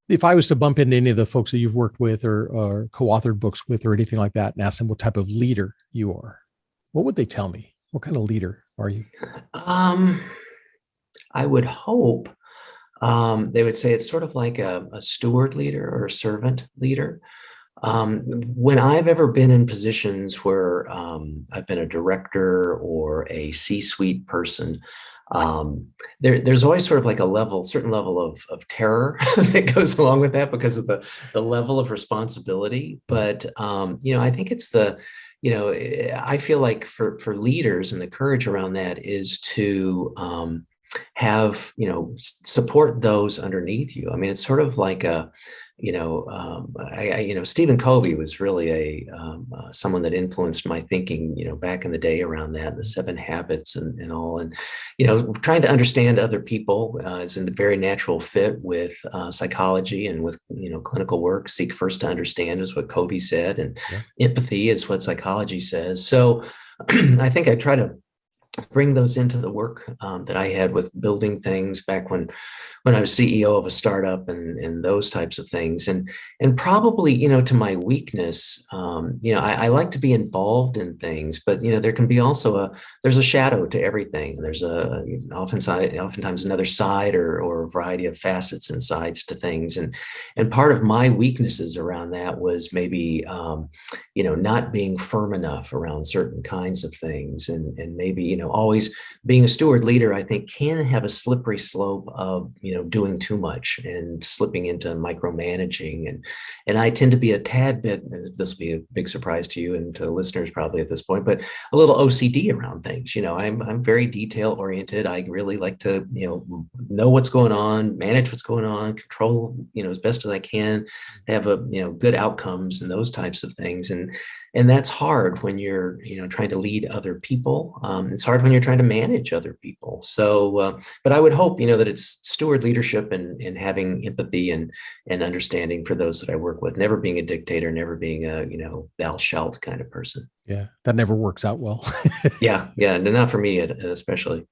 If I was to bump into any of the folks that you've worked with or co-authored books with or anything like that and ask them what type of leader you are, what would they tell me? What kind of leader are you? Um, I would hope they would say it's sort of like a steward leader or a servant leader. When I've ever been in positions where I've been a director or a C-suite person, there's always sort of like a certain level of terror that goes along with that because of the level of responsibility. But I think it's I feel like for leaders and the courage around that is to have support those underneath you. I mean, it's sort of like Stephen Covey was really someone that influenced my thinking, back in the day around that, the seven habits and all. And, trying to understand other people is a very natural fit with psychology and with, clinical work. Seek first to understand is what Covey said, and Yeah. empathy is what psychology says. So I think I try to bring those into the work that I had with building things back when I was CEO of a startup and those types of things. And probably, to my weakness, I like to be involved in things, but, there can be also there's a shadow to everything. There's oftentimes another side or a variety of facets and sides to things. And part of my weaknesses around that was maybe, not being firm enough around certain kinds of things and maybe, always being a steward leader, I think can have a slippery slope of, doing too much and slipping into micromanaging. And I tend to be a tad bit, this will be a big surprise to you and to listeners probably at this point, but a little OCD around things. I'm very detail oriented. I really like to, know what's going on, manage what's going on, control, as best as I can, have good outcomes and those types of things. And that's hard when you're, trying to lead other people. It's hard when you're trying to manage other people. So, but I would hope, that it's steward leadership and having empathy and understanding for those that I work with, never being a dictator, never being a, thou shalt kind of person. Yeah. That never works out well. Yeah. Yeah. Not for me, especially.